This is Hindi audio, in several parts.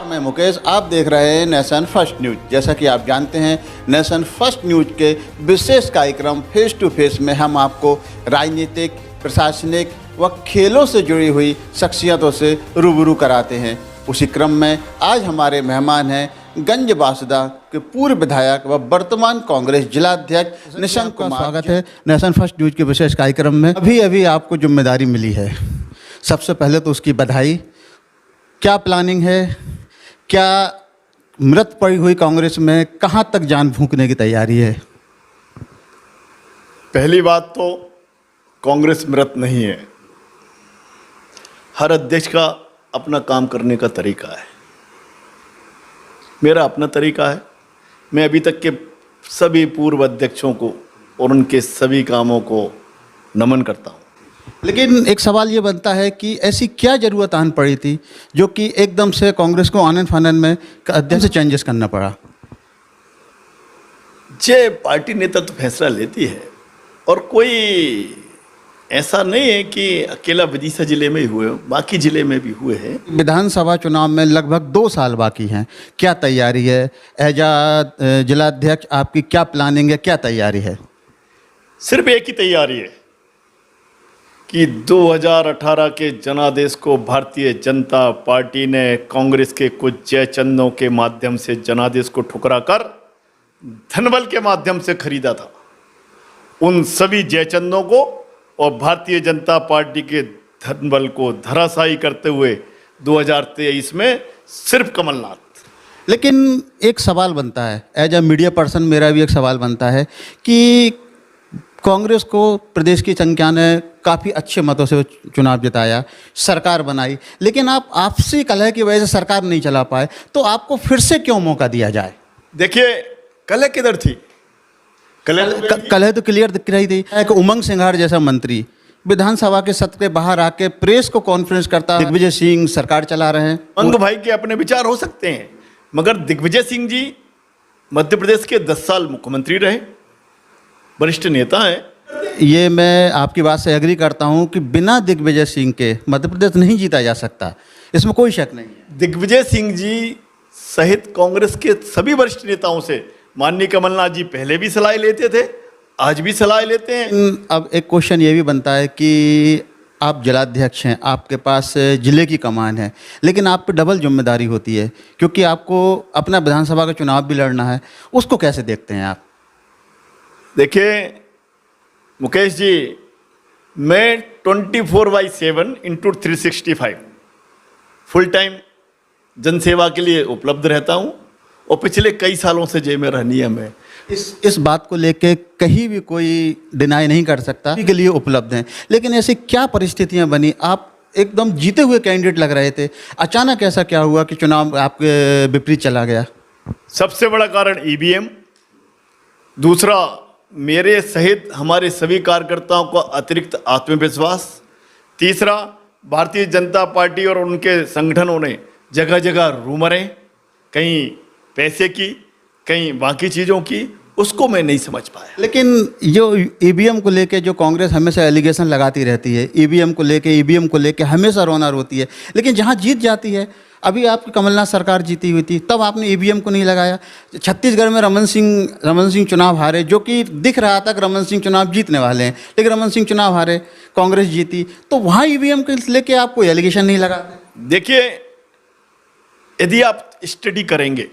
मैं मुकेश, आप देख रहे हैं नेशन फर्स्ट न्यूज। जैसा कि आप जानते हैं, नेशन फर्स्ट न्यूज के विशेष कार्यक्रम फेस टू फेस में हम आपको राजनीतिक, प्रशासनिक व खेलों से जुड़ी हुई शख्सियतों से रूबरू कराते हैं। उसी क्रम में आज हमारे मेहमान हैं गंज बासुदा के पूर्व विधायक व वर्तमान कांग्रेस जिलाध्यक्ष निशंक कुमार। स्वागत है नेशन फर्स्ट न्यूज के विशेष कार्यक्रम में। अभी आपको जिम्मेदारी मिली है, सबसे पहले तो उसकी बधाई। क्या प्लानिंग है, क्या मृत पड़ी हुई कांग्रेस में कहाँ तक जान फूंकने की तैयारी है? पहली बात तो कांग्रेस मृत नहीं है। हर अध्यक्ष का अपना काम करने का तरीका है, मेरा अपना तरीका है। मैं अभी तक के सभी पूर्व अध्यक्षों को और उनके सभी कामों को नमन करता हूँ। लेकिन एक सवाल ये बनता है कि ऐसी क्या ज़रूरत आन पड़ी थी जो कि एकदम से कांग्रेस को आनन फानन में अध्यक्ष से चेंजेस करना पड़ा? जे पार्टी नेतृत्व फैसला लेती है, और कोई ऐसा नहीं है कि अकेला विदिशा जिले में ही हुए, बाकी जिले में भी हुए हैं। विधानसभा चुनाव में लगभग 2 साल बाकी हैं, क्या तैयारी है? एज आ जिलाध्यक्ष आपकी क्या प्लानिंग है, क्या तैयारी है? सिर्फ एक ही तैयारी है कि 2018 के जनादेश को भारतीय जनता पार्टी ने कांग्रेस के कुछ जयचंदों के माध्यम से जनादेश को ठुकरा कर धनबल के माध्यम से खरीदा था। उन सभी जयचंदों को और भारतीय जनता पार्टी के धनबल को धराशायी करते हुए 2023 में सिर्फ कमलनाथ। लेकिन एक सवाल बनता है, एज अ मीडिया पर्सन मेरा भी एक सवाल बनता है कि कांग्रेस को प्रदेश की संख्या ने काफ़ी अच्छे मतों से चुनाव जिताया, सरकार बनाई, लेकिन आप आपसी कलह की वजह से सरकार नहीं चला पाए, तो आपको फिर से क्यों मौका दिया जाए? देखिए, कलह किधर थी? कलह तो क्लियर दिख रही थी। एक उमंग सिंघार जैसा मंत्री विधानसभा के सत्र के बाहर आके प्रेस को कॉन्फ्रेंस करता, दिग्विजय सिंह सरकार चला रहे हैं। उमंग भाई के अपने विचार हो सकते हैं, मगर दिग्विजय सिंह जी मध्य प्रदेश के 10 साल मुख्यमंत्री रहे, वरिष्ठ नेता हैं। ये मैं आपकी बात से एग्री करता हूं कि बिना दिग्विजय सिंह के मध्य प्रदेश नहीं जीता जा सकता, इसमें कोई शक नहीं है। दिग्विजय सिंह जी सहित कांग्रेस के सभी वरिष्ठ नेताओं से माननीय कमलनाथ जी पहले भी सलाह लेते थे, आज भी सलाह लेते हैं। अब एक क्वेश्चन ये भी बनता है कि आप जिलाध्यक्ष हैं, आपके पास जिले की कमान है, लेकिन आप पे डबल जिम्मेदारी होती है क्योंकि आपको अपना विधानसभा का चुनाव भी लड़ना है। उसको कैसे देखते हैं आप? देखिए मुकेश जी, मैं 24/7 इंटू 365 फुल टाइम जनसेवा के लिए उपलब्ध रहता हूं, और पिछले कई सालों से ये मेरा नियम है। इस बात को लेके कहीं भी कोई डिनाई नहीं कर सकता के लिए उपलब्ध हैं। लेकिन ऐसी क्या परिस्थितियां बनी, आप एकदम जीते हुए कैंडिडेट लग रहे थे, अचानक ऐसा क्या हुआ कि चुनाव आपके विपरीत चला गया? सबसे बड़ा कारण ईवीएम, दूसरा मेरे सहित हमारे सभी कार्यकर्ताओं का अतिरिक्त आत्मविश्वास, तीसरा भारतीय जनता पार्टी और उनके संगठनों ने जगह जगह रूमरें, कहीं पैसे की, कहीं बाकी चीज़ों की, उसको मैं नहीं समझ पाया। लेकिन जो ईवीएम को लेके जो कांग्रेस हमेशा एलिगेशन लगाती रहती है, ईवीएम को लेके हमेशा रोना रोती है, लेकिन जहां जीत जाती है, अभी आपकी कमलनाथ सरकार जीती हुई थी तब आपने ईवीएम को नहीं लगाया। छत्तीसगढ़ में रमन सिंह चुनाव हारे, जो कि दिख रहा था कि रमन सिंह चुनाव जीतने वाले हैं, लेकिन रमन सिंह चुनाव हारे, कांग्रेस जीती, तो वहाँ ईवीएम को लेके आप कोई एलिगेशन नहीं लगाते? देखिए, यदि आप स्टडी करेंगे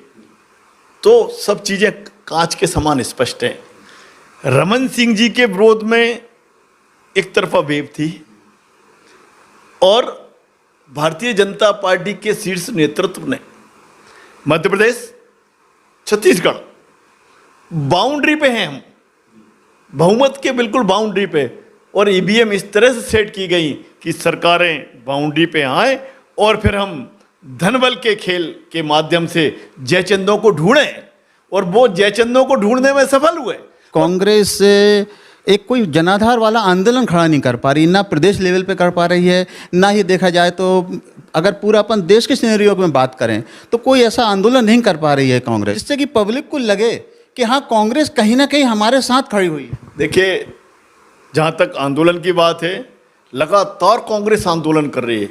तो सब चीज़ें कांच के समान स्पष्ट हैं। रमन सिंह जी के विरोध में एक तरफा वेव थी, और भारतीय जनता पार्टी के शीर्ष नेतृत्व ने मध्य प्रदेश, छत्तीसगढ़ बाउंड्री पे हैं हम, बहुमत के बिल्कुल बाउंड्री पे, और ईवीएम इस तरह से सेट की गई कि सरकारें बाउंड्री पे आए और फिर हम धनबल के खेल के माध्यम से जयचंदों को ढूंढें, और वो जयचंदों को ढूंढने में सफल हुए। कांग्रेस एक कोई जनाधार वाला आंदोलन खड़ा नहीं कर पा रही, ना प्रदेश लेवल पे कर पा रही है, ना ही देखा जाए तो अगर पूरा अपन देश के सिनेरियो में बात करें तो कोई ऐसा आंदोलन नहीं कर पा रही है कांग्रेस, जिससे कि पब्लिक को लगे कि हाँ कांग्रेस कहीं ना कहीं हमारे साथ खड़ी हुई है। देखिए, जहाँ तक आंदोलन की बात है, लगातार कांग्रेस आंदोलन कर रही है।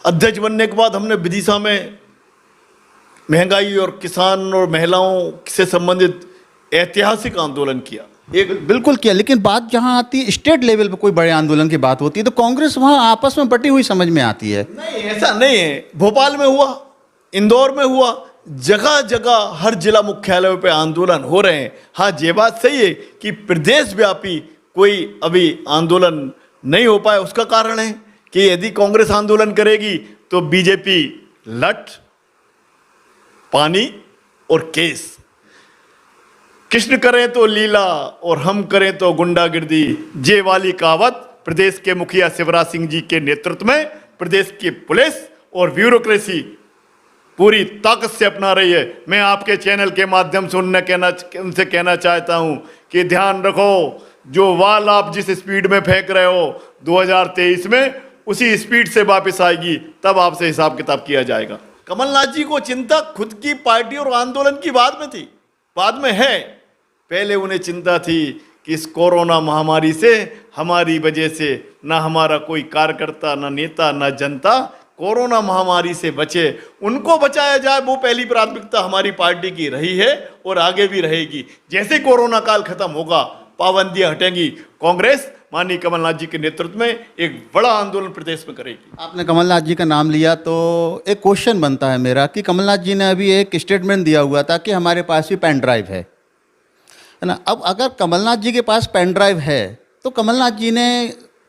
अध्यक्ष बनने के बाद हमने विदिशा में महंगाई और किसान और महिलाओं से संबंधित ऐतिहासिक आंदोलन किया। एक बिल्कुल किया, लेकिन बात जहां आती है स्टेट लेवल पे कोई बड़े आंदोलन की बात होती है तो कांग्रेस वहां आपस में बटी हुई समझ में आती है। नहीं, ऐसा नहीं है। भोपाल में हुआ, इंदौर में हुआ, जगह जगह हर जिला मुख्यालयों पे आंदोलन हो रहे हैं। हाँ, ये बात सही है कि प्रदेश व्यापी कोई अभी आंदोलन नहीं हो पाया। उसका कारण है कि यदि कांग्रेस आंदोलन करेगी तो बीजेपी लठ, पानी और केस, कृष्ण करें तो लीला और हम करें तो गुंडागिर्दी, ये वाली कहावत प्रदेश के मुखिया शिवराज सिंह जी के नेतृत्व में प्रदेश की पुलिस और ब्यूरोक्रेसी पूरी ताकत से अपना रही है। मैं आपके चैनल के माध्यम से उनसे कहना चाहता हूं कि ध्यान रखो, जो वाल आप जिस स्पीड में फेंक रहे हो 2023 में उसी स्पीड से वापस आएगी, तब आपसे हिसाब किताब किया जाएगा। कमलनाथ जी को चिंता खुद की पार्टी और आंदोलन की बाद में थी, बाद में है। पहले उन्हें चिंता थी कि इस कोरोना महामारी से हमारी वजह से ना हमारा कोई कार्यकर्ता, ना नेता, ना जनता कोरोना महामारी से बचे, उनको बचाया जाए, वो पहली प्राथमिकता हमारी पार्टी की रही है और आगे भी रहेगी। जैसे कोरोना काल खत्म होगा, पाबंदियां हटेंगी, कांग्रेस माननीय कमलनाथ जी के नेतृत्व में एक बड़ा आंदोलन प्रदेश में करेगी। आपने कमलनाथ जी का नाम लिया तो एक क्वेश्चन बनता है मेरा कि कमलनाथ जी ने अभी एक स्टेटमेंट दिया हुआ था कि हमारे पास भी पेन ड्राइव है ना। अब अगर कमलनाथ जी के पास पेन ड्राइव है तो कमलनाथ जी ने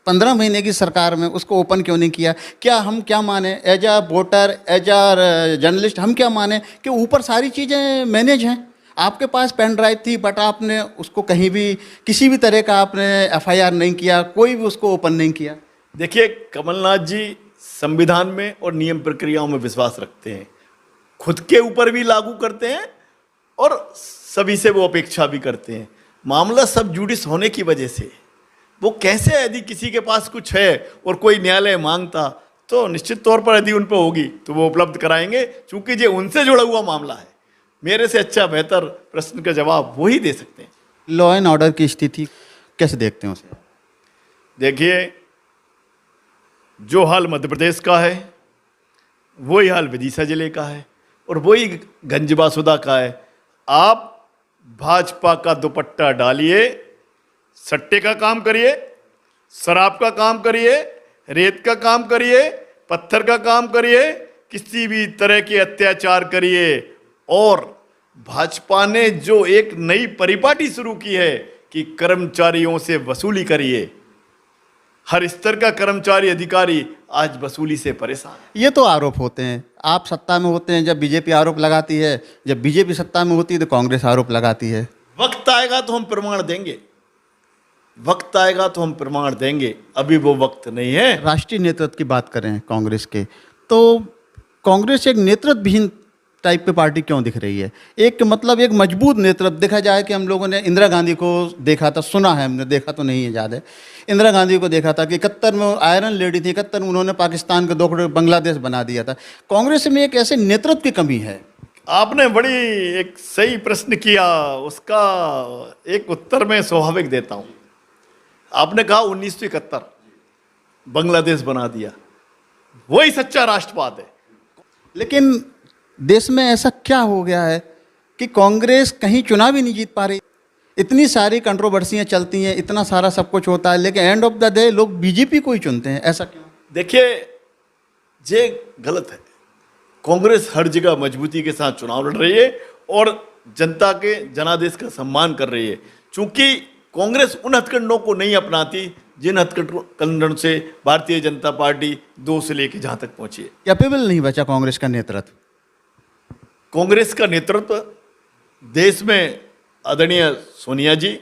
15 महीने की सरकार में उसको ओपन क्यों नहीं किया? क्या हम क्या माने एज आ वोटर, एज आ जर्नलिस्ट, हम क्या माने कि ऊपर सारी चीज़ें मैनेज हैं? आपके पास पेन ड्राइव थी बट आपने उसको कहीं भी किसी भी तरह का आपने एफआईआर नहीं किया, कोई भी उसको ओपन नहीं किया। देखिए, कमलनाथ जी संविधान में और नियम प्रक्रियाओं में विश्वास रखते हैं, खुद के ऊपर भी लागू करते हैं और सभी से वो अपेक्षा भी करते हैं। मामला सब जुडिस होने की वजह से वो कैसे, यदि किसी के पास कुछ है और कोई न्यायालय मांगता तो निश्चित तौर पर यदि उन पर होगी तो वो उपलब्ध कराएंगे, क्योंकि ये उनसे जुड़ा हुआ मामला है। मेरे से अच्छा बेहतर प्रश्न का जवाब वो ही दे सकते हैं। लॉ एंड ऑर्डर की स्थिति कैसे देखते हैं उसे? देखिए, जो हाल मध्य प्रदेश का है वही हाल विदिशा जिले का है और वही गंजबासुदा का है। आप भाजपा का दुपट्टा डालिए, सट्टे का काम करिए, शराब का काम करिए, रेत का काम करिए, पत्थर का काम करिए, किसी भी तरह के अत्याचार करिए। और भाजपा ने जो एक नई परिपाटी शुरू की है कि कर्मचारियों से वसूली करिए, हर स्तर का कर्मचारी अधिकारी आज वसूली से परेशान है। ये तो आरोप होते हैं, आप सत्ता में होते हैं जब बीजेपी आरोप लगाती है, जब बीजेपी सत्ता में होती है तो कांग्रेस आरोप लगाती है। वक्त आएगा तो हम प्रमाण देंगे, वक्त आएगा तो हम प्रमाण देंगे, अभी वो वक्त नहीं है। राष्ट्रीय नेतृत्व की बात करें कांग्रेस के, तो कांग्रेस एक नेतृत्वहीन टाइप की पार्टी क्यों दिख रही है? एक मतलब एक मजबूत नेतृत्व देखा जाए कि हम लोगों ने इंदिरा गांधी को देखा था, सुना है हमने, देखा तो नहीं है, याद है इंदिरा गांधी को देखा था कि 71 में आयरन लेडी थी, 71 में उन्होंने पाकिस्तान को दो बांग्लादेश बना दिया था। कांग्रेस में एक ऐसे नेतृत्व की कमी है। आपने बड़ी एक सही प्रश्न किया, उसका एक उत्तर मैं स्वाभाविक देता हूं। आपने कहा 1971 बांग्लादेश बना दिया, वही सच्चा राष्ट्रवाद है। लेकिन देश में ऐसा क्या हो गया है कि कांग्रेस कहीं चुनाव ही नहीं जीत पा रही? इतनी सारी कंट्रोवर्सियां चलती हैं, इतना सारा सब कुछ होता है, लेकिन एंड ऑफ द डे लोग बीजेपी को ही चुनते हैं, ऐसा क्यों? देखिए, ये गलत है। कांग्रेस हर जगह मजबूती के साथ चुनाव लड़ रही है और जनता के जनादेश का सम्मान कर रही है, क्योंकि कांग्रेस उन हथकंडों को नहीं अपनाती जिन हथकंडों से भारतीय जनता पार्टी 2 से लेकर जहां तक पहुंची है। कैपेबल नहीं बचा कांग्रेस का नेतृत्व। कांग्रेस का नेतृत्व देश में आदरणीय सोनिया जी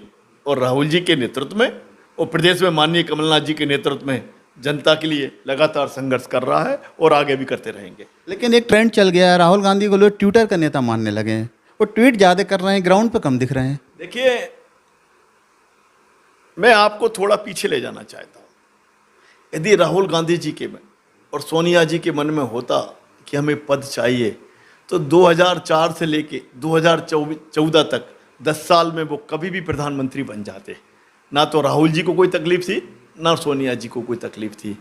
और राहुल जी के नेतृत्व में और प्रदेश में माननीय कमलनाथ जी के नेतृत्व में जनता के लिए लगातार संघर्ष कर रहा है और आगे भी करते रहेंगे। लेकिन एक ट्रेंड चल गया है, राहुल गांधी को लोग ट्विटर का नेता मानने लगे हैं, वो ट्वीट ज़्यादा कर रहे हैं, ग्राउंड पे कम दिख रहे हैं। देखिए, मैं आपको थोड़ा पीछे ले जाना चाहता हूँ। यदि राहुल गांधी जी के मन और सोनिया जी के मन में होता कि हमें पद चाहिए, तो 2004 से लेके 2014 तक 10 साल में वो कभी भी प्रधानमंत्री बन जाते। ना तो राहुल जी को कोई तकलीफ थी, ना सोनिया जी को कोई तकलीफ थी।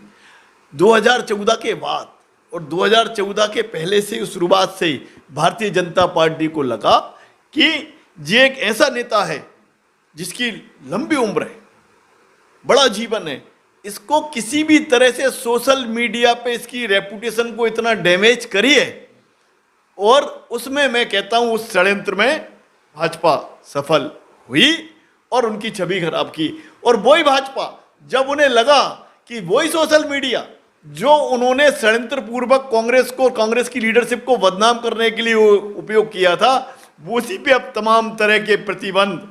2014 के बाद और 2014 के पहले से ही, शुरुआत से ही भारतीय जनता पार्टी को लगा कि ये एक ऐसा नेता है जिसकी लंबी उम्र है, बड़ा जीवन है, इसको किसी भी तरह से सोशल मीडिया पे इसकी रेपुटेशन को इतना डैमेज करिए। और उसमें मैं कहता हूं उस षड्यंत्र में भाजपा सफल हुई और उनकी छवि खराब की। और वही भाजपा, जब उन्हें लगा कि वही सोशल मीडिया जो उन्होंने षड्यंत्र पूर्वक कांग्रेस को, कांग्रेस की लीडरशिप को बदनाम करने के लिए उपयोग किया था, उसी पे अब तमाम तरह के प्रतिबंध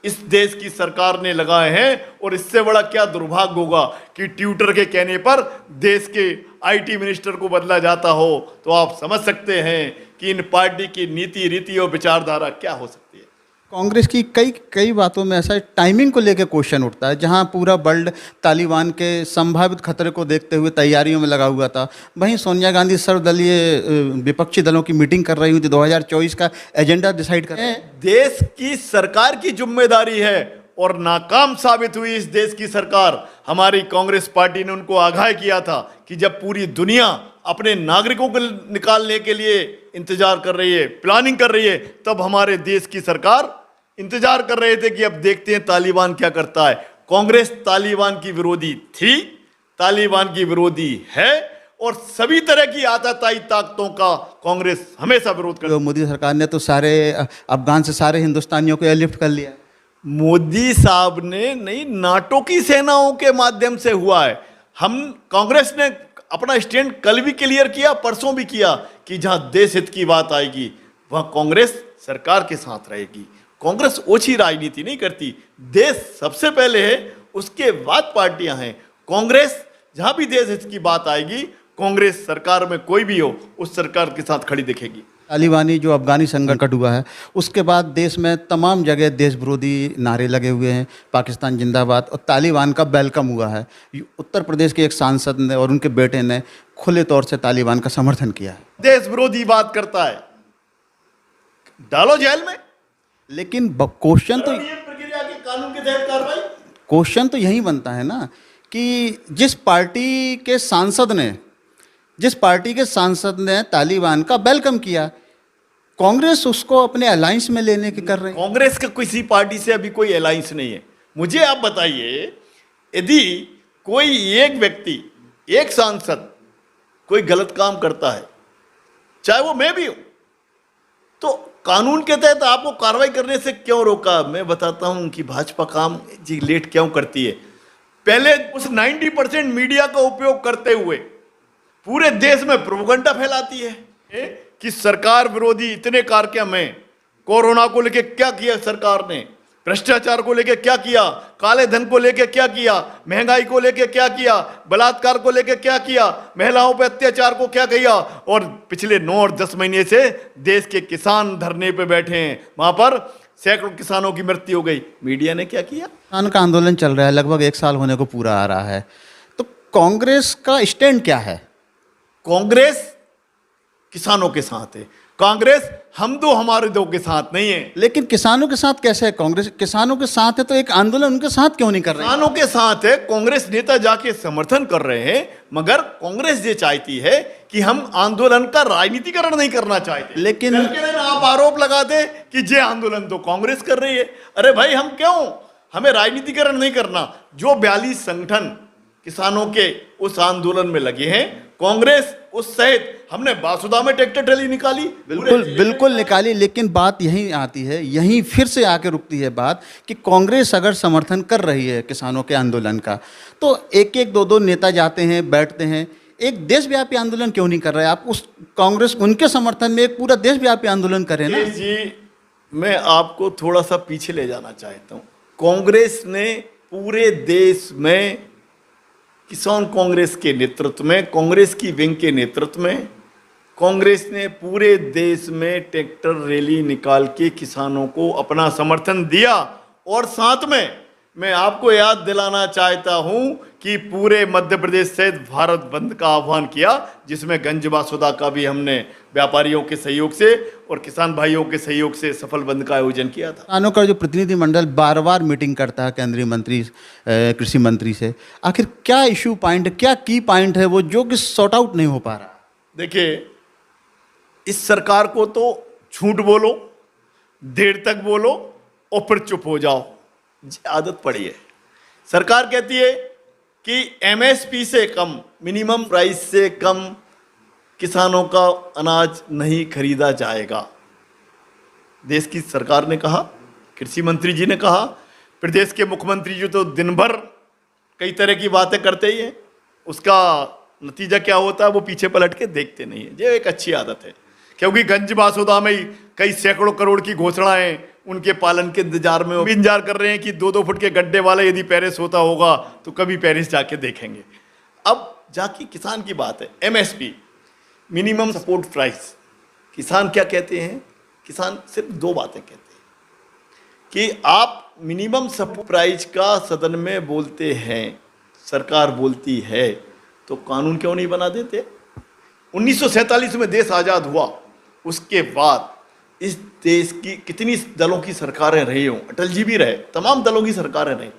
इस देश की सरकार ने लगाए हैं। और इससे बड़ा क्या दुर्भाग्य होगा कि ट्विटर के कहने पर देश के आईटी मिनिस्टर को बदला जाता हो। तो आप समझ सकते हैं कि इन पार्टी की नीति, रीति और विचारधारा क्या हो सकती है। कांग्रेस की कई बातों में ऐसा टाइमिंग को लेकर क्वेश्चन उठता है। जहां पूरा वर्ल्ड तालिबान के संभावित खतरे को देखते हुए तैयारियों में लगा हुआ था, वहीं सोनिया गांधी सर्वदलीय विपक्षी दलों की मीटिंग कर रही हुई थी, 2024 का एजेंडा डिसाइड कर रहे हैं। देश की सरकार की जिम्मेदारी है और नाकाम साबित हुई इस देश की सरकार। हमारी कांग्रेस पार्टी ने उनको आगाह किया था कि जब पूरी दुनिया अपने नागरिकों को निकालने के लिए इंतजार कर रही है, प्लानिंग कर रही है, तब हमारे देश की सरकार इंतजार कर रहे थे कि अब देखते हैं तालिबान क्या करता है। कांग्रेस तालिबान की विरोधी थी, तालिबान की विरोधी है और सभी तरह की आतताई ताकतों का कांग्रेस हमेशा विरोध करती है। मोदी सरकार ने तो सारे अफगान से सारे हिंदुस्तानियों को एयरलिफ्ट कर लिया। मोदी साहब ने नहीं, नाटो की सेनाओं के माध्यम से हुआ है। हम कांग्रेस ने अपना स्टैंड कल भी क्लियर किया, परसों भी किया कि जहां देश हित की बात आएगी वहां कांग्रेस सरकार के साथ रहेगी। कांग्रेस ओछी राजनीति नहीं करती, देश सबसे पहले है, उसके बाद पार्टियां हैं। कांग्रेस जहां भी देश हित की बात आएगी, कांग्रेस सरकार में कोई भी हो उस सरकार के साथ खड़ी दिखेगी। तालिबानी जो अफगानी संकट हुआ है, उसके बाद देश में तमाम जगह देश विरोधी नारे लगे हुए हैं, पाकिस्तान जिंदाबाद, और तालिबान का वेलकम हुआ है। उत्तर प्रदेश के एक सांसद ने और उनके बेटे ने खुले तौर से तालिबान का समर्थन किया है। देश विरोधी बात करता है, डालो जेल में। लेकिन क्वेश्चन तो प्रक्रिया के कानून के तहत कार्रवाई, क्वेश्चन तो यही बनता है ना कि जिस पार्टी के सांसद ने तालिबान का वेलकम किया, कांग्रेस उसको अपने अलायंस में लेने की कर रही है। कांग्रेस का किसी पार्टी से अभी कोई अलायंस नहीं है। मुझे आप बताइए, यदि कोई एक व्यक्ति, एक सांसद कोई गलत काम करता है, चाहे वो मैं भी हूं, तो कानून के तहत आपको कार्रवाई करने से क्यों रोका? मैं बताता हूं कि भाजपा काम जी लेट क्यों करती है। पहले उस 90% मीडिया का उपयोग करते हुए पूरे देश में प्रोपेगेंडा फैलाती है कि सरकार विरोधी इतने कार्यक्रम हैं। कोरोना को लेके क्या किया सरकार ने, भ्रष्टाचार को लेके क्या किया, काले धन को लेके क्या किया, महंगाई को लेके क्या किया, बलात्कार को लेके क्या किया, महिलाओं पर अत्याचार को क्या किया। और पिछले 9 और 10 महीने से देश के किसान धरने पे बैठे हैं, वहां पर सैकड़ों किसानों की मृत्यु हो गई। मीडिया ने क्या किया? किसान का आंदोलन चल रहा है, लगभग 1 साल होने को पूरा आ रहा है, तो कांग्रेस का स्टैंड क्या है? कांग्रेस किसानों के साथ है। कांग्रेस हम दो हमारे दो के साथ नहीं है। लेकिन किसानों के साथ कैसे है कांग्रेस? किसानों के साथ है तो एक आंदोलन उनके साथ क्यों नहीं कर रहे? किसानों के साथ है, कांग्रेस नेता जाके समर्थन कर रहे हैं, मगर कांग्रेस ये चाहती है कि हम आंदोलन का राजनीतिकरण नहीं करना चाहते। लेकिन आप आरोप लगाते कि ये आंदोलन तो कांग्रेस कर रही है। अरे भाई, हम क्यों, हमें राजनीतिकरण नहीं करना। जो 42 संगठन किसानों के उस आंदोलन में लगे हैं, कांग्रेस उस सहित, हमने बासुदा में ट्रैक्टर ट्रैली निकाली, बिल्कुल निकाली। लेकिन बात यही आती है, यहीं फिर से आके रुकती है बात कि कांग्रेस अगर समर्थन कर रही है किसानों के आंदोलन का, तो एक एक दो नेता जाते हैं, बैठते हैं, एक देशव्यापी आंदोलन क्यों नहीं कर रहे? आप उस कांग्रेस उनके समर्थन में एक पूरा देशव्यापी आंदोलन करें ना। जी, मैं आपको थोड़ा सा पीछे ले जाना चाहता हूं। कांग्रेस ने पूरे देश में, किसान कांग्रेस के नेतृत्व में, कांग्रेस की विंग के नेतृत्व में, कांग्रेस ने पूरे देश में ट्रैक्टर रैली निकाल के किसानों को अपना समर्थन दिया। और साथ में मैं आपको याद दिलाना चाहता हूं कि पूरे मध्य प्रदेश से भारत बंद का आह्वान किया, जिसमें गंज बासुदा का भी हमने व्यापारियों के सहयोग से और किसान भाइयों के सहयोग से सफल बंद का आयोजन किया था। किसानों का जो प्रतिनिधिमंडल बार बार मीटिंग करता है केंद्रीय मंत्री कृषि मंत्री से, आखिर क्या इशू पॉइंट, क्या की पॉइंट है वो जो कि सॉर्ट आउट नहीं हो पा रहा? देखिए, इस सरकार को तो झूठ बोलो, देर तक बोलो और फिर चुप हो जाओ, ये आदत पड़ी है। सरकार कहती है कि एमएसपी से कम, मिनिमम प्राइस से कम किसानों का अनाज नहीं खरीदा जाएगा। देश की सरकार ने कहा, कृषि मंत्री जी ने कहा, प्रदेश के मुख्यमंत्री जी तो दिन भर कई तरह की बातें करते ही हैं, उसका नतीजा क्या होता है वो पीछे पलट के देखते नहीं है। ये एक अच्छी आदत है, क्योंकि गंज बासुदा में ही कई सैकड़ों करोड़ की घोषणाएं उनके पालन के इंतजार में भी इंतजार कर रहे हैं कि 2-2 फुट के गड्ढे वाला यदि पेरिस होता होगा तो कभी पेरिस जाके देखेंगे। अब जाके किसान की बात है, एमएसपी, मिनिमम सपोर्ट प्राइस। किसान क्या कहते हैं? किसान सिर्फ 2 बातें कहते हैं कि आप मिनिमम सपोर्ट प्राइस का सदन में बोलते हैं, सरकार बोलती है, तो कानून क्यों नहीं बना देते? 1947 में देश आज़ाद हुआ, उसके बाद इस देश की कितनी दलों की सरकारें रही हों, अटल जी भी रहे, तमाम दलों की सरकारें रही,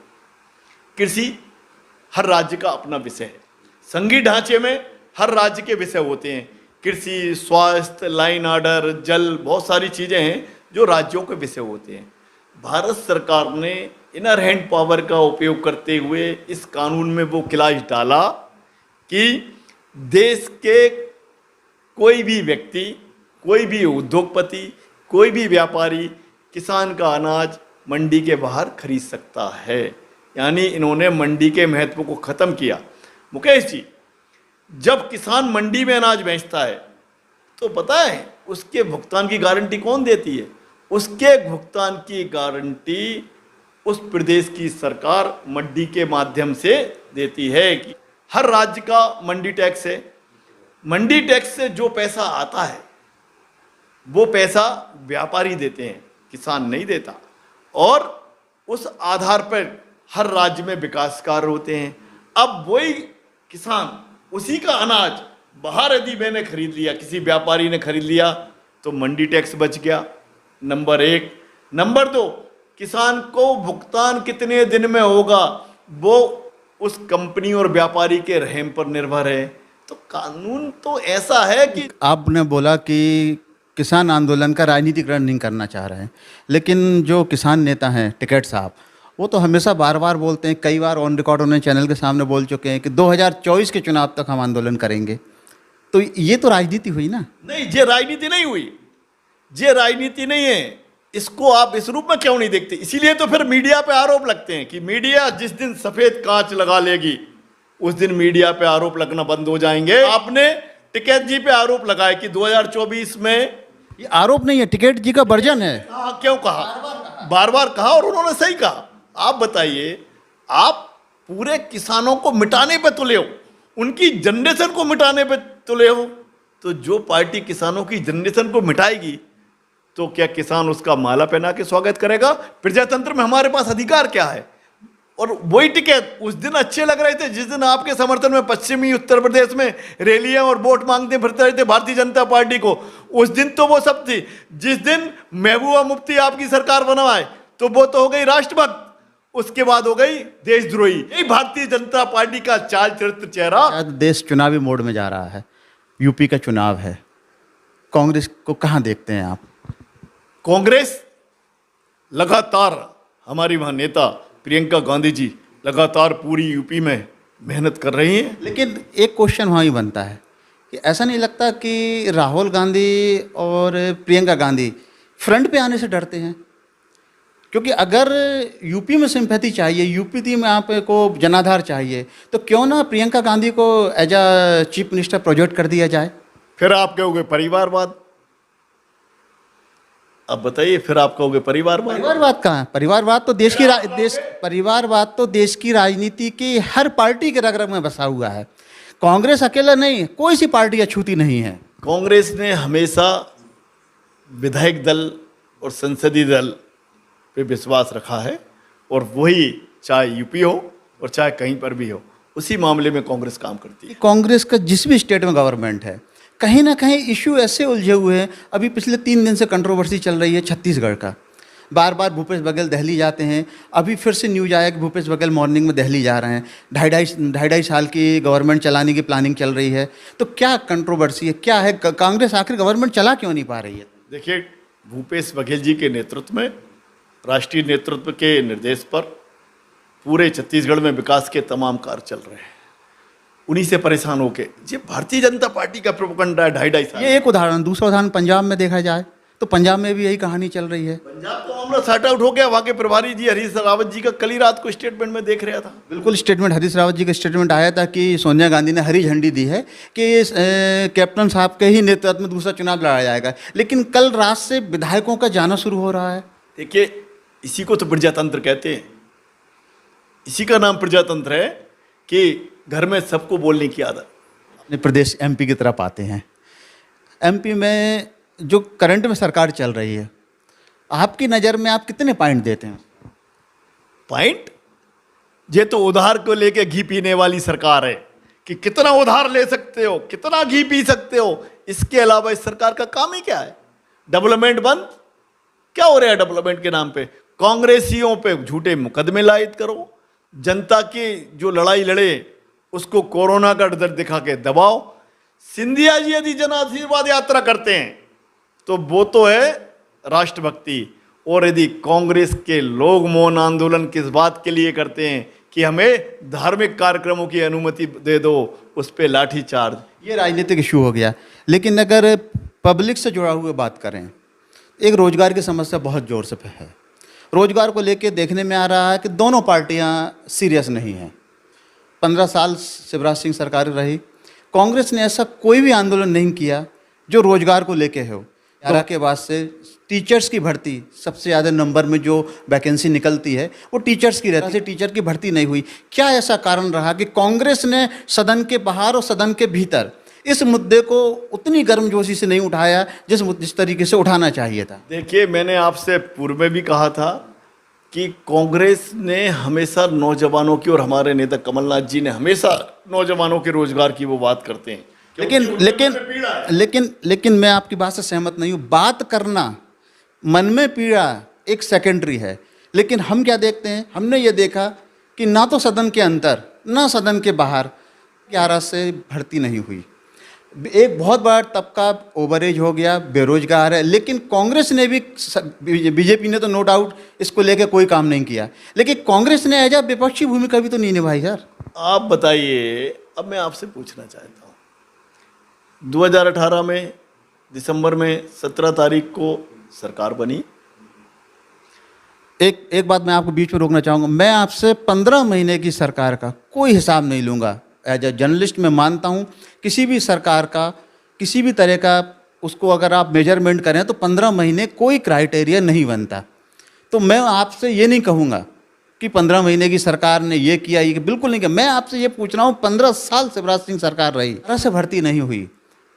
कृषि हर राज्य का अपना विषय है। संघीय ढांचे में हर राज्य के विषय होते हैं, कृषि, स्वास्थ्य, लाइन ऑर्डर, जल, बहुत सारी चीज़ें हैं जो राज्यों के विषय होते हैं। भारत सरकार ने इनर हैंड पावर का उपयोग करते हुए इस कानून में वो क्लॉज डाला कि देश के कोई भी व्यक्ति, कोई भी उद्योगपति, कोई भी व्यापारी किसान का अनाज मंडी के बाहर खरीद सकता है। यानी इन्होंने मंडी के महत्व को ख़त्म किया। मुकेश जी, जब किसान मंडी में अनाज बेचता है तो पता है उसके भुगतान की गारंटी कौन देती है? उसके भुगतान की गारंटी उस प्रदेश की सरकार मंडी के माध्यम से देती है। कि हर राज्य का मंडी टैक्स है, मंडी टैक्स से जो पैसा आता है वो पैसा व्यापारी देते हैं, किसान नहीं देता, और उस आधार पर हर राज्य में विकास कार्य होते हैं। अब वही किसान उसी का अनाज बाहर यदि मैंने खरीद लिया, किसी व्यापारी ने खरीद लिया, तो मंडी टैक्स बच गया, नंबर 1। नंबर 2, किसान को भुगतान कितने दिन में होगा वो उस कंपनी और व्यापारी के रहम पर निर्भर है। तो कानून तो ऐसा है कि आपने बोला कि किसान आंदोलन का राजनीतिकरण नहीं करना चाह रहे हैं, लेकिन जो किसान नेता हैं टिकैत साहब, वो तो हमेशा बार बार बोलते हैं, कई बार ऑन रिकॉर्ड उन्होंने चैनल के सामने बोल चुके हैं कि 2024 के चुनाव तक हम आंदोलन करेंगे। तो ये तो राजनीति हुई ना? नहीं, ये राजनीति नहीं हुई, ये राजनीति नहीं है। इसको आप इस रूप में क्यों नहीं देखते? इसीलिए तो फिर मीडिया पे आरोप लगते हैं कि मीडिया जिस दिन सफेद कांच लगा लेगी उस दिन मीडिया पे आरोप लगना बंद हो जाएंगे। आपने टिकैत जी पे आरोप लगाया कि 2024 में, ये आरोप नहीं है, टिकैत जी का वर्जन है। क्यों कहा? बार बार कहा और उन्होंने सही कहा। आप बताइए, आप पूरे किसानों को मिटाने पे तुले हो, उनकी जनरेशन को मिटाने पे तुले हो, तो जो पार्टी किसानों की जनरेशन को मिटाएगी तो क्या किसान उसका माला पहना के स्वागत करेगा? प्रजातंत्र में हमारे पास अधिकार क्या है? और वही टिकैत उस दिन अच्छे लग रहे थे जिस दिन आपके समर्थन में पश्चिमी उत्तर प्रदेश में रैलियां और वोट मांगते फिरते रहे थे भारतीय जनता पार्टी को। उस दिन तो वो सब थी। जिस दिन महबूबा मुफ्ती आपकी सरकार बनवाए तो वो तो हो गई राष्ट्रभक्त, उसके बाद हो गई देशद्रोही। यही भारतीय जनता पार्टी का चाल चरित्र चेहरा। देश चुनावी मोड में जा रहा है, यूपी का चुनाव है, कांग्रेस को कहाँ देखते हैं आप? कांग्रेस लगातार, हमारी वहाँ नेता प्रियंका गांधी जी लगातार पूरी यूपी में मेहनत कर रही हैं। लेकिन एक क्वेश्चन वहाँ ही बनता है कि ऐसा नहीं लगता कि राहुल गांधी और प्रियंका गांधी फ्रंट पे आने से डरते हैं? क्योंकि अगर यूपी में सिंपैथी चाहिए, यूपी में आपको जनाधार चाहिए, तो क्यों ना प्रियंका गांधी को as a chief minister project कर दिया जाए? फिर आप कहोगे परिवारवाद। अब बताइए, फिर आप कहोगे परिवारवाद। परिवारवाद कहाँ है? परिवारवाद तो परिवारवाद तो देश की राजनीति की हर पार्टी के रग रग में बसा हुआ है। कांग्रेस अकेला नहीं, कोई सी पार्टी अछूती नहीं है। कांग्रेस ने हमेशा विधायक दल और संसदीय दल पे विश्वास रखा है और वही चाहे यूपी हो और चाहे कहीं पर भी हो, उसी मामले में कांग्रेस काम करती है। कांग्रेस का जिस भी स्टेट में गवर्नमेंट है, कहीं ना कहीं इश्यू ऐसे उलझे हुए हैं। अभी पिछले 3 दिन से कंट्रोवर्सी चल रही है छत्तीसगढ़ का। बार बार भूपेश बघेल दिल्ली जाते हैं। अभी फिर से न्यूज आया कि भूपेश बघेल मॉर्निंग में दिल्ली जा रहे हैं। ढाई साल की गवर्नमेंट चलाने की प्लानिंग चल रही है। तो क्या कंट्रोवर्सी है, क्या है? कांग्रेस आखिर गवर्नमेंट चला क्यों नहीं पा रही है? देखिए, भूपेश बघेल जी के नेतृत्व में, राष्ट्रीय नेतृत्व के निर्देश पर पूरे छत्तीसगढ़ में विकास के तमाम कार्य चल रहे हैं। उन्हीं से परेशान होके ये भारतीय जनता पार्टी का प्रोपगंडा है ढाई साल। ये एक उदाहरण। दूसरा उदाहरण पंजाब में देखा जाए तो पंजाब में भी यही कहानी चल रही है। पंजाब तो मामला सॉर्ट आउट हो गया। वहाँ के प्रभारी जी हरीश रावत जी का कल ही रात को स्टेटमेंट में देख रहा था। बिल्कुल, स्टेटमेंट हरीश रावत जी का स्टेटमेंट आया था कि सोनिया गांधी ने हरी झंडी दी है कि कैप्टन साहब के ही नेतृत्व में दूसरा चुनाव लड़ा जाएगा। लेकिन कल रात से विधायकों का जाना शुरू हो रहा है। देखिए, इसी को तो प्रजातंत्र कहते हैं। इसी का नाम प्रजातंत्र है कि घर में सबको बोलने की आदत। अपने प्रदेश एमपी की तरफ आते हैं। एमपी में जो करंट में सरकार चल रही है, आपकी नज़र में आप कितने पॉइंट देते हैं? पॉइंट? ये तो उधार को लेके घी पीने वाली सरकार है कि कितना उधार ले सकते हो, कितना घी पी सकते हो। इसके अलावा इस सरकार का काम ही क्या है? डेवलपमेंट बंद। क्या हो रहा है डेवलपमेंट के नाम पे? कांग्रेसियों पे झूठे मुकदमे लायद करो, जनता की जो लड़ाई लड़े उसको कोरोना का डर दिखा के दबाओ। सिंधिया जी यदि जन आशीर्वाद यात्रा करते हैं तो वो तो है राष्ट्रभक्ति। और यदि कांग्रेस के लोग मौन आंदोलन किस बात के लिए करते हैं कि हमें धार्मिक कार्यक्रमों की अनुमति दे दो, उस पर लाठीचार्ज। ये राजनीतिक इशू हो गया। लेकिन अगर पब्लिक से जुड़ा हुआ बात करें, एक रोजगार की समस्या बहुत जोर से है। रोजगार को लेके देखने में आ रहा है कि दोनों पार्टियां सीरियस नहीं हैं। 15 साल शिवराज सिंह सरकार रही, कांग्रेस ने ऐसा कोई भी आंदोलन नहीं किया जो रोजगार को लेके हो। यारा के बाद से टीचर्स की भर्ती सबसे ज़्यादा नंबर में जो वैकेंसी निकलती है वो टीचर्स की रहती है। टीचर की भर्ती नहीं हुई। क्या ऐसा कारण रहा कि कांग्रेस ने सदन के बाहर और सदन के भीतर इस मुद्दे को उतनी गर्मजोशी से नहीं उठाया जिस तरीके से उठाना चाहिए था? देखिए, मैंने आपसे पूर्व में भी कहा था कि कांग्रेस ने हमेशा नौजवानों की, और हमारे नेता कमलनाथ जी ने हमेशा नौजवानों के रोजगार की वो बात करते हैं। लेकिन मैं आपकी बात से सहमत नहीं हूँ। बात करना, मन में पीड़ा एक सेकेंडरी है। लेकिन हम क्या देखते हैं? हमने ये देखा कि ना तो सदन के अंदर ना सदन के बाहर 11 से भर्ती नहीं हुई। एक बहुत बड़ा तबका ओवरेज हो गया, बेरोजगार है। लेकिन कांग्रेस ने भी, बीजेपी ने तो नो डाउट इसको लेकर कोई काम नहीं किया, लेकिन कांग्रेस ने एज विपक्षी भूमिका भी तो नहीं निभाई सर। आप बताइए, अब मैं आपसे पूछना चाहता हूँ, 2018 में दिसंबर में 17 तारीख को सरकार बनी। एक बात मैं आपको बीच में रोकना चाहूँगा। मैं आपसे 15 महीने की सरकार का कोई हिसाब नहीं लूँगा। एज ए जर्नलिस्ट मैं मानता हूँ किसी भी सरकार का, किसी भी तरह का उसको अगर आप मेजरमेंट करें तो 15 महीने कोई क्राइटेरिया नहीं बनता। तो मैं आपसे ये नहीं कहूँगा कि 15 महीने की सरकार ने ये किया, ये बिल्कुल नहीं किया। मैं आपसे ये पूछ रहा हूँ, 15 साल शिवराज सिंह सरकार रही, तरह से भर्ती नहीं हुई।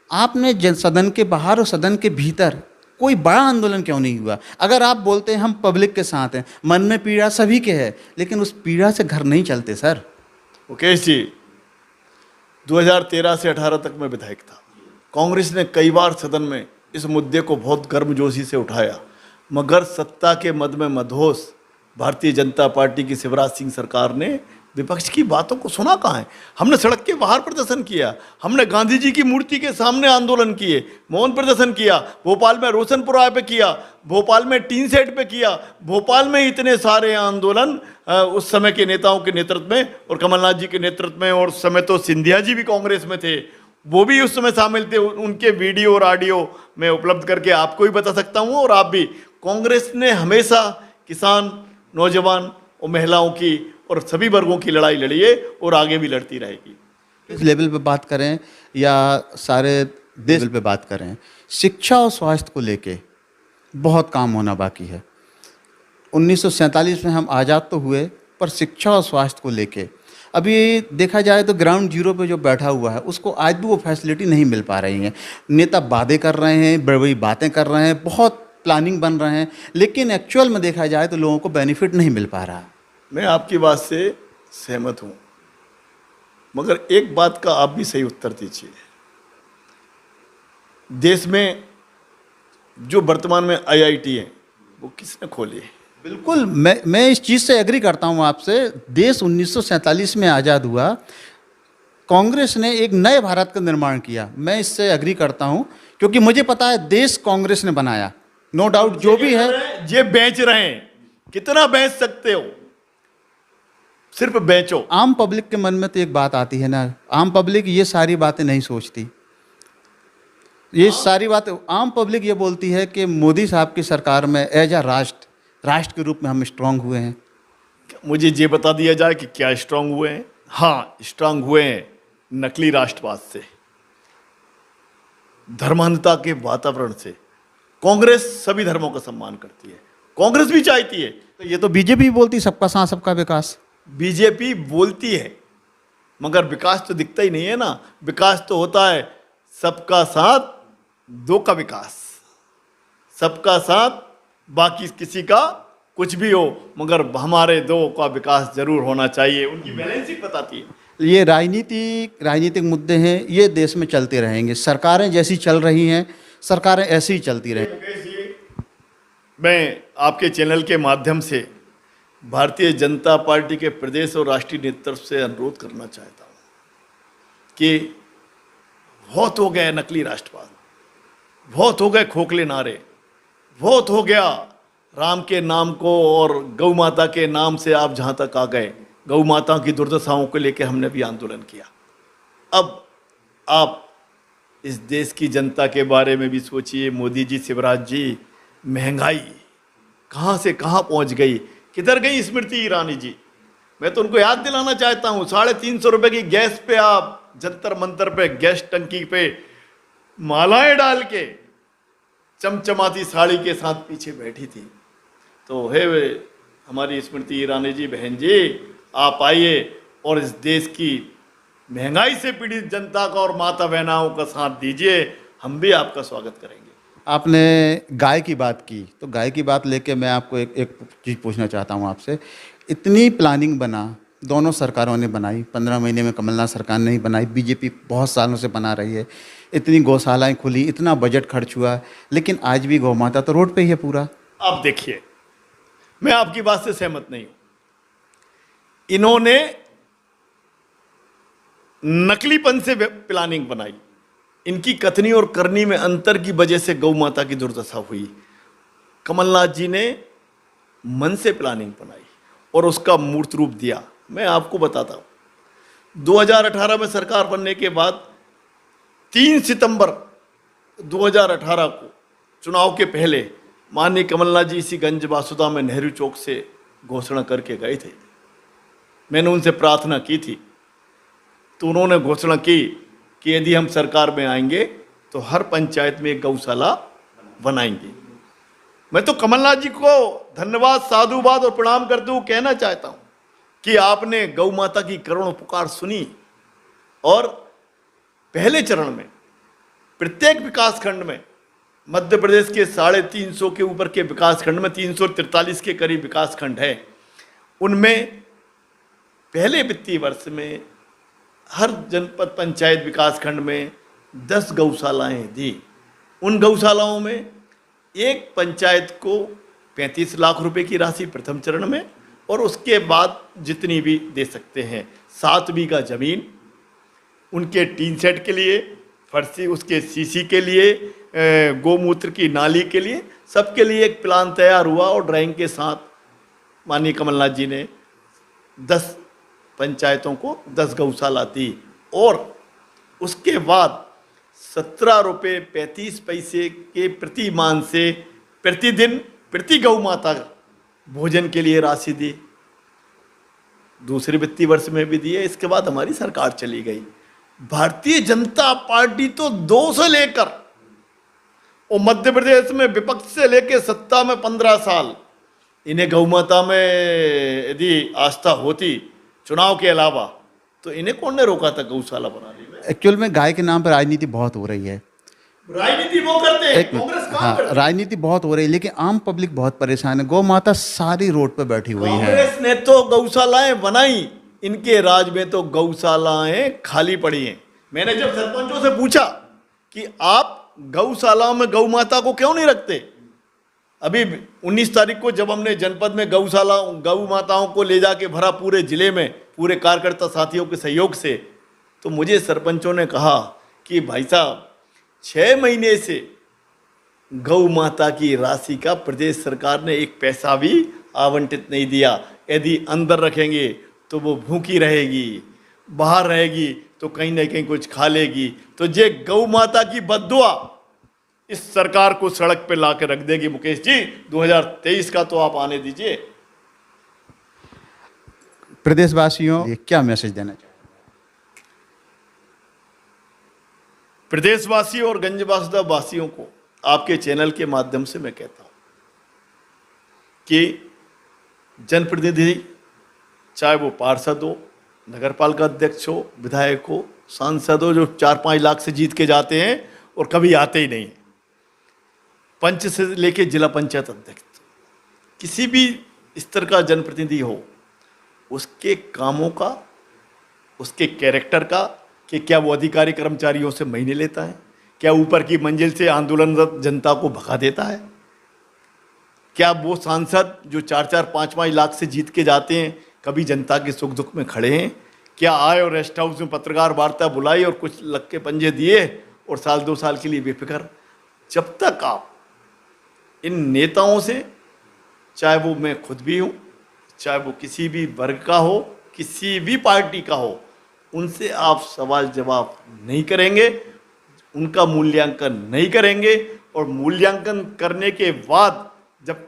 आपने सदन के बाहर और सदन के भीतर कोई बड़ा आंदोलन क्यों नहीं हुआ? अगर आप बोलते हैं हम पब्लिक के साथ हैं, मन में पीड़ा सभी के है, लेकिन उस पीड़ा से घर नहीं चलते सर। मुकेश जी, 2013 से 18 तक मैं विधायक था। कांग्रेस ने कई बार सदन में इस मुद्दे को बहुत गर्मजोशी से उठाया, मगर सत्ता के मद में मदहोश भारतीय जनता पार्टी की शिवराज सिंह सरकार ने विपक्ष की बातों को सुना कहाँ है। हमने सड़क के बाहर प्रदर्शन किया, हमने गांधी जी की मूर्ति के सामने आंदोलन किए, मौन प्रदर्शन किया, भोपाल में रोशनपुरा पे किया, भोपाल में टीन सेट पे किया, भोपाल में इतने सारे आंदोलन उस समय के नेताओं के नेतृत्व में और कमलनाथ जी के नेतृत्व में, और उस समय तो सिंधिया जी भी कांग्रेस में थे, वो भी उस समय शामिल थे। उनके वीडियो और ऑडियो मैं उपलब्ध करके आपको भी बता सकता हूँ, और आप भी। कांग्रेस ने हमेशा किसान, नौजवान और महिलाओं की और सभी वर्गों की लड़ाई लड़ी है और आगे भी लड़ती रहेगी। इस लेवल पे बात करें या सारे देश पे बात करें, शिक्षा और स्वास्थ्य को लेके बहुत काम होना बाकी है। 1947 में हम आज़ाद तो हुए, पर शिक्षा और स्वास्थ्य को लेके अभी देखा जाए तो ग्राउंड जीरो पे जो बैठा हुआ है उसको आज भी वो फैसिलिटी नहीं मिल पा रही है। नेता वादे कर रहे हैं, बड़ी बड़ी बातें कर रहे हैं, बहुत प्लानिंग बन रहे हैं, लेकिन एक्चुअल में देखा जाए तो लोगों को बेनिफिट नहीं मिल पा रहा। मैं आपकी बात से सहमत हूं, मगर एक बात का आप भी सही उत्तर दीजिए। देश में जो वर्तमान में आईआईटी है वो किसने खोली है? बिल्कुल, मैं इस चीज़ से एग्री करता हूँ आपसे। देश 1947 में आज़ाद हुआ, कांग्रेस ने एक नए भारत का निर्माण किया। मैं इससे एग्री करता हूँ, क्योंकि मुझे पता है देश कांग्रेस ने बनाया, नो डाउट। जो भी है, ये बेच रहे हैं, कितना बेच सकते हो? सिर्फ बेचो। आम पब्लिक के मन में तो एक बात आती है ना, आम पब्लिक ये सारी बातें नहीं सोचती। ये सारी बातें आम पब्लिक ये बोलती है कि मोदी साहब की सरकार में एज अ राष्ट्र के रूप में हम स्ट्रांग हुए हैं। मुझे ये बता दिया जाए कि क्या स्ट्रांग हुए हैं? हाँ, स्ट्रांग हुए हैं नकली राष्ट्रवाद से, धर्मांधता के वातावरण से। कांग्रेस सभी धर्मों का सम्मान करती है, कांग्रेस भी चाहती है। तो ये तो बीजेपी बोलती सबका साथ सबका विकास। बीजेपी बोलती है, मगर विकास तो दिखता ही नहीं है ना। विकास तो होता है सबका साथ दो का विकास, सबका साथ बाकी किसी का कुछ भी हो, मगर हमारे दो का विकास जरूर होना चाहिए। उनकी बैलेंसिंग बताती है। ये राजनीतिक मुद्दे हैं, ये देश में चलते रहेंगे। सरकारें जैसी चल रही हैं, सरकारें ऐसी ही चलती रहेंगी। मुकेश जी, मैं आपके चैनल के माध्यम से भारतीय जनता पार्टी के प्रदेश और राष्ट्रीय नेतृत्व से अनुरोध करना चाहता हूँ कि बहुत हो गया नकली राष्ट्रवाद, बहुत हो गए खोखले नारे, बहुत हो गया राम के नाम को और गौ माता के नाम से आप जहाँ तक आ गए। गौ माता की दुर्दशाओं को लेकर हमने भी आंदोलन किया। अब आप इस देश की जनता के बारे में भी सोचिए। मोदी जी, शिवराज जी, महंगाई कहाँ से कहाँ पहुँच गई, किधर गई स्मृति ईरानी जी? मैं तो उनको याद दिलाना चाहता हूँ, 350 रुपये की गैस पे आप जंतर मंतर पे गैस टंकी पे मालाएं डाल के चमचमाती साड़ी के साथ पीछे बैठी थी। तो हे हमारी स्मृति ईरानी जी, बहन जी, आप आइए और इस देश की महंगाई से पीड़ित जनता का और माता बहनाओं का साथ दीजिए, हम भी आपका स्वागत करेंगे। आपने गाय की बात की, तो गाय की बात लेके मैं आपको एक चीज़ पूछना चाहता हूँ आपसे। इतनी प्लानिंग बना, दोनों सरकारों ने बनाई, 15 महीने में कमलनाथ सरकार ने ही बनाई, बीजेपी बहुत सालों से बना रही है। इतनी गौशालाएं खुली, इतना बजट खर्च हुआ, लेकिन आज भी गौ माता तो रोड पे ही है पूरा। आप देखिए, मैं आपकी बात से सहमत नहीं हूं। इन्होंने नकलीपन से प्लानिंग बनाई। इनकी कथनी और करनी में अंतर की वजह से गौ माता की दुर्दशा हुई। कमलनाथ जी ने मन से प्लानिंग बनाई और उसका मूर्त रूप दिया। मैं आपको बताता हूं, 2018 में सरकार बनने के बाद 3 सितंबर 2018 को चुनाव के पहले माननीय कमलनाथ जी इसी गंज वासुदा में नेहरू चौक से घोषणा करके गए थे। मैंने उनसे प्रार्थना की थी, तो उन्होंने घोषणा की कि यदि हम सरकार में आएंगे तो हर पंचायत में एक गौशाला बनाएंगे। मैं तो कमलनाथ जी को धन्यवाद, साधुवाद और प्रणाम करते हुए कहना चाहता हूं कि आपने गौ माता की करुण पुकार सुनी और पहले चरण में प्रत्येक विकास खंड में, मध्य प्रदेश के 350 के ऊपर के विकास खंड में 343 के करीब विकास खंड है, उनमें पहले वित्तीय वर्ष में हर जनपद पंचायत विकास खंड में 10 गौशालाएं दी। उन गौशालाओं में एक पंचायत को 35 लाख रुपए की राशि प्रथम चरण में, और उसके बाद जितनी भी दे सकते हैं। 7 बीघा जमीन उनके टीन सेट के लिए, फर्शी उसके सीसी के लिए, गोमूत्र की नाली के लिए, सबके लिए एक प्लान तैयार हुआ और ड्राइंग के साथ माननीय कमलनाथ जी ने 10 पंचायतों को 10 गौशाला दी। और उसके बाद 17 रुपये 35 पैसे के प्रति मान से प्रतिदिन प्रति गौ माता भोजन के लिए राशि दी। दूसरे वित्तीय वर्ष में भी दिए। इसके बाद हमारी सरकार चली गई। भारतीय जनता पार्टी तो 2 से लेकर और मध्य प्रदेश में विपक्ष से लेकर सत्ता में 15 साल, इन्हें गौ माता में यदि आस्था होती चुनाव के अलावा, तो इन्हें कौन ने रोका था गौशाला बनाने में? एक्चुअल में गाय के नाम पर राजनीति बहुत हो रही है। राजनीति वो करते हैं, एक कांग्रेस काम हाँ, करती है। राजनीति बहुत हो रही है लेकिन आम पब्लिक बहुत परेशान है। गौ माता सारी रोड पे बैठी हुई है। कांग्रेस ने तो गौशालाएं बनाई, इनके राज में तो गौशालाएं खाली पड़ी हैं। मैंने जब सरपंचों से पूछा कि आप गौशालाओं में गौ माता को क्यों नहीं रखते, अभी 19 तारीख को जब हमने जनपद में गौ माताओं को ले जाके भरा पूरे जिले में, पूरे कार्यकर्ता साथियों के सहयोग से, तो मुझे सरपंचों ने कहा कि भाई साहब 6 महीने से गौ माता की राशि का प्रदेश सरकार ने एक पैसा भी आवंटित नहीं दिया। यदि अंदर रखेंगे तो वो भूखी रहेगी, बाहर रहेगी तो कहीं ना कहीं कुछ खा लेगी, तो ये गौ माता की बद्दुआ इस सरकार को सड़क पे ला के रख देगी। मुकेश जी 2023 का तो आप आने दीजिए। प्रदेशवासियों ये क्या मैसेज देना चाहिए? प्रदेशवासी और गंजबासुदा वासियों को आपके चैनल के माध्यम से मैं कहता हूं कि जनप्रतिनिधि, चाहे वो पार्षद हो, नगरपालिका अध्यक्ष हो, विधायक हो, सांसद हो, जो 4-5 लाख से जीत के जाते हैं और कभी आते ही नहीं, पंच से लेके जिला पंचायत अध्यक्ष, किसी भी स्तर का जनप्रतिनिधि हो, उसके कामों का, उसके कैरेक्टर का, कि क्या वो अधिकारी कर्मचारियों से महीने लेता है, क्या ऊपर की मंजिल से आंदोलनरत जनता को भगा देता है, क्या वो सांसद जो 4-5 लाख से जीत के जाते हैं कभी जनता के सुख दुख में खड़े हैं, क्या आए और रेस्ट हाउस में पत्रकार वार्ता बुलाई और कुछ लग के पंजे दिए और साल 2 साल के लिए बेफिक्र। जब तक आप इन नेताओं से, चाहे वो मैं खुद भी हूँ, चाहे वो किसी भी वर्ग का हो, किसी भी पार्टी का हो, उनसे आप सवाल जवाब नहीं करेंगे, उनका मूल्यांकन नहीं करेंगे, और मूल्यांकन करने के बाद जब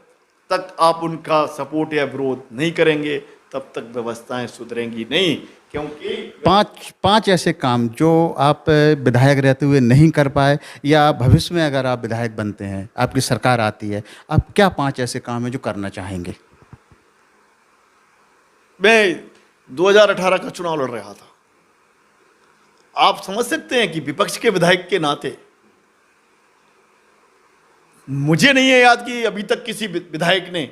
तक आप उनका सपोर्ट या विरोध नहीं करेंगे तब तक व्यवस्थाएं सुधरेंगी नहीं। क्योंकि पांच ऐसे काम जो आप विधायक रहते हुए नहीं कर पाए, या भविष्य में अगर आप विधायक बनते हैं, आपकी सरकार आती है, आप क्या 5 ऐसे काम हैं जो करना चाहेंगे? मैं 2018 का चुनाव लड़ रहा था। आप समझ सकते हैं कि विपक्ष के विधायक के नाते मुझे नहीं है याद कि अभी तक किसी विधायक ने,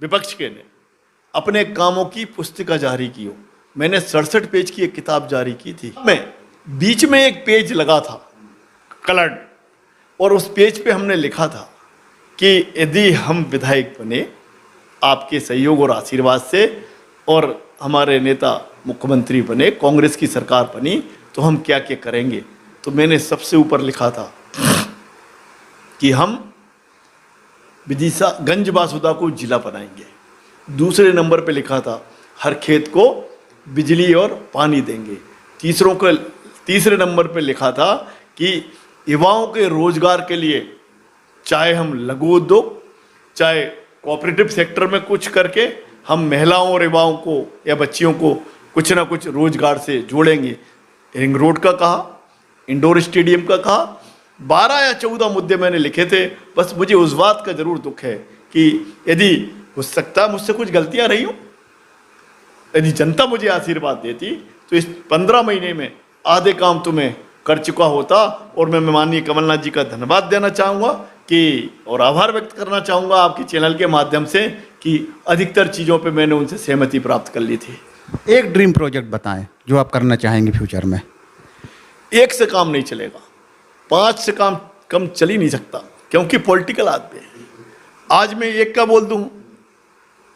विपक्ष के ने, अपने कामों की पुस्तिका जारी की हो। मैंने 67 पेज की एक किताब जारी की थी। मैं बीच में एक पेज लगा था कलर्ड, और उस पेज पे हमने लिखा था कि यदि हम विधायक बने आपके सहयोग और आशीर्वाद से, और हमारे नेता मुख्यमंत्री बने, कांग्रेस की सरकार बनी, तो हम क्या क्या करेंगे। तो मैंने सबसे ऊपर लिखा था कि हम विदिशा गंजबासुदा को जिला बनाएंगे। दूसरे नंबर पे लिखा था हर खेत को बिजली और पानी देंगे। तीसरे नंबर पे लिखा था कि युवाओं के रोजगार के लिए, चाहे हम लघु उद्योग, चाहे कोऑपरेटिव सेक्टर में कुछ करके हम महिलाओं और युवाओं को या बच्चियों को कुछ ना कुछ रोजगार से जोड़ेंगे। रिंग रोड का कहा, इंडोर स्टेडियम का कहा, 12 या 14 मुद्दे मैंने लिखे थे। बस मुझे उस बात का जरूर दुख है कि यदि हो सकता है मुझसे कुछ गलतियां रही हो, यदि जनता मुझे आशीर्वाद देती तो इस 15 महीने में आधे काम तो मैं कर चुका होता। और मैं माननीय कमलनाथ जी का धन्यवाद देना चाहूँगा कि, और आभार व्यक्त करना चाहूँगा आपके चैनल के माध्यम से, कि अधिकतर चीज़ों पे मैंने उनसे सहमति प्राप्त कर ली थी। एक ड्रीम प्रोजेक्ट बताएं जो आप करना चाहेंगे फ्यूचर में। एक से काम नहीं चलेगा, 5 से काम कम चल ही नहीं सकता, क्योंकि पॉलिटिकल आदमी है। आज मैं एक का बोल दूं,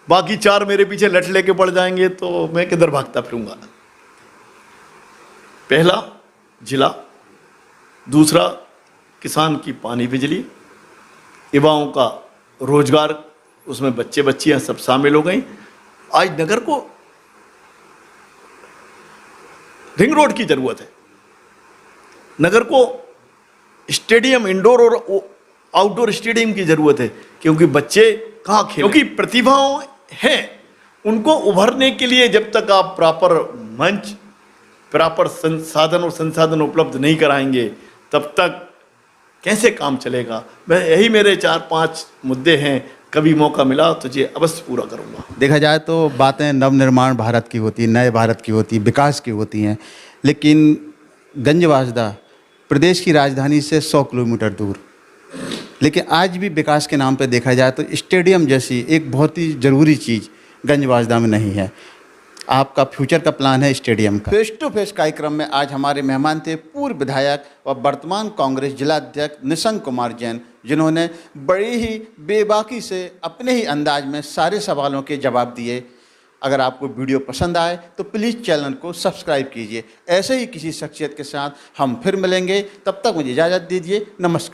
बाकी 4 मेरे पीछे लट लेके पड़ जाएंगे तो मैं किधर भागता फिरूंगा। पहला जिला, दूसरा किसान की पानी बिजली, युवाओं का रोजगार, उसमें बच्चे बच्चियां सब शामिल हो गई। आज नगर को रिंग रोड की जरूरत है, नगर को स्टेडियम, इंडोर और आउटडोर स्टेडियम की जरूरत है, क्योंकि बच्चे कहाँ खेलें, क्योंकि प्रतिभाओं हैं, उनको उभरने के लिए जब तक आप प्रॉपर मंच, प्रॉपर संसाधन उपलब्ध नहीं कराएंगे तब तक कैसे काम चलेगा। मैं यही मेरे 4-5 मुद्दे हैं, कभी मौका मिला तो ये अवश्य पूरा करूंगा। देखा जाए तो बातें नवनिर्माण भारत की होती, नए भारत की होती, विकास की होती हैं, लेकिन गंजबासुदा प्रदेश की राजधानी से 100 किलोमीटर दूर। लेकिन आज भी विकास के नाम पर देखा जाए तो स्टेडियम जैसी एक बहुत ही ज़रूरी चीज़ गंजबाजदा में नहीं है। आपका फ्यूचर का प्लान है स्टेडियम का। फेस टू फेस कार्यक्रम में आज हमारे मेहमान थे पूर्व विधायक व वर्तमान कांग्रेस जिलाध्यक्ष निशंक कुमार जैन, जिन्होंने बड़ी ही बेबाकी से अपने ही अंदाज में सारे सवालों के जवाब दिए। अगर आपको वीडियो पसंद आए तो प्लीज़ चैनल को सब्सक्राइब कीजिए। ऐसे ही किसी शख्सियत के साथ हम फिर मिलेंगे, तब तक मुझे इजाज़त दीजिए। नमस्कार।